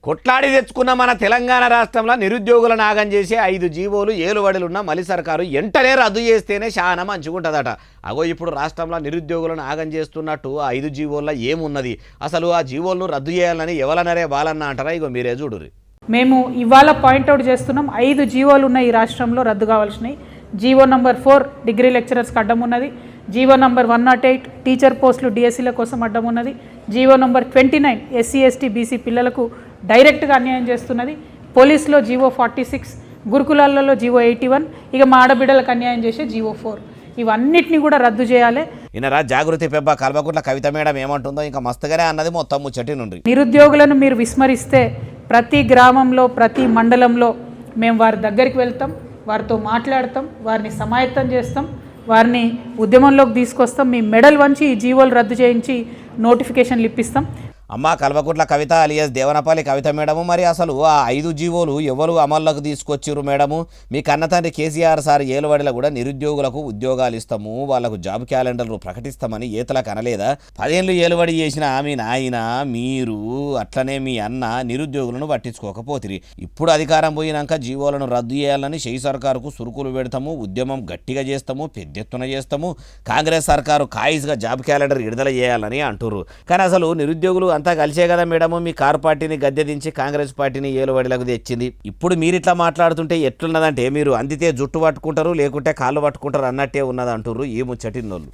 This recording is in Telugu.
కొట్లాడి తెచ్చుకున్న మన తెలంగాణ రాష్ట్రంలో నిరుద్యోగులను ఆగం చేసి 5 జీవోలు ఏలుబడిలున్న మలి సర్కారు ఎంటనే రద్దు చేస్తేనే చాలా మంచిగుంటుందట. అగో ఇప్పుడు రాష్ట్రంలో నిరుద్యోగులను ఆగం చేస్తున్నట్టు ఆ 5 జీవోల్లో ఏమున్నది, అసలు ఆ జీవోలను రద్దు చేయాలని ఎవలనరే బాలన్న అంటారా? ఇగో మీరే చూడుర్రి. మేము ఇవాళ పాయింట్అవుట్ చేస్తున్నాం. 5 జీవోలు ఉన్నాయి ఈ రాష్ట్రంలో రద్దు కావాల్సినవి. జీవో నంబర్ 4 డిగ్రీ లెక్చరర్స్కి అడ్డం ఉన్నది. జీవో నంబర్ 108 టీచర్ పోస్టులు డిఎస్సీల కోసం అడ్డం ఉన్నది. GO number 29 SC ST BC పిల్లలకు డైరెక్ట్గా అన్యాయం చేస్తున్నది. పోలీసులో జీవో 46, గురుకులాలలో జీవో 81, ఇక మా ఆడబిడ్డలకు అన్యాయం చేసే జీవో 4. ఇవన్నిటిని కూడా రద్దు చేయాలి. ఈయనరా జాగృతి పెబ్బ కల్వకుంట్ల కవిత మేడం ఏమంటుందో ఇంకా మస్తుగానే అన్నది మొత్తం ముచ్చటి నుండి. నిరుద్యోగులను మీరు విస్మరిస్తే ప్రతి గ్రామంలో ప్రతి మండలంలో మేము వారి దగ్గరికి వెళ్తాం, వారితో మాట్లాడతాం, వారిని సమాయత్తం చేస్తాం, వారిని ఉద్యమంలోకి తీసుకొస్తాం. మీ మెడల్ వంచి ఈ జీవోలు రద్దు చేయించి నోటిఫికేషన్లు ఇప్పిస్తాం. అమ్మ కల్వకుంట్ల కవిత అలియాస్ దేవనపల్లి కవిత మేడము, మరి అసలు ఆ 5 జీవోలు ఎవరు అమల్లోకి తీసుకొచ్చిర్రు మేడము? మీ కన్నతండ్రి కేసీఆర్ సార్ ఏలుబడిలో కూడా నిరుద్యోగులకు ఉద్యోగాలు ఇస్తాము, వాళ్ళకు జాబ్ క్యాలెండర్లు ప్రకటిస్తామని ఏతలకు అనలేదా? 10 ఏళ్ళు ఏలుబడి చేసిన మీ నాయన, మీరు అట్లనే మీ అన్న నిరుద్యోగులను పట్టించుకోకపోతిరి. ఇప్పుడు అధికారం పోయినాక జీవోలను రద్దు చేయాలని షెయి సర్కారుకు సురుకులు పెడతాము, ఉద్యమం గట్టిగా చేస్తాము, పెద్దెత్తున చేస్తాము, కాంగ్రెస్ సర్కారు కాయిస్గా జాబ్ క్యాలెండర్ విడుదల చేయాలని అంటుర్రు. కానీ అసలు నిరుద్యోగులు అంతా కలిసే కదా మేడము మీ కారు పార్టీని గద్దె దించి కాంగ్రెస్ పార్టీని ఏలుబడిలకు తెచ్చింది. ఇప్పుడు మీరు ఇట్లా మాట్లాడుతుంటే ఎట్లున్నదంటే మీరు అందితే జుట్టు పట్టుకుంటారు, లేకుంటే కాళ్ళు పట్టుకుంటారు అన్నట్టే ఉన్నది అంటుర్రు ఈ ముచ్చటినోళ్ళు.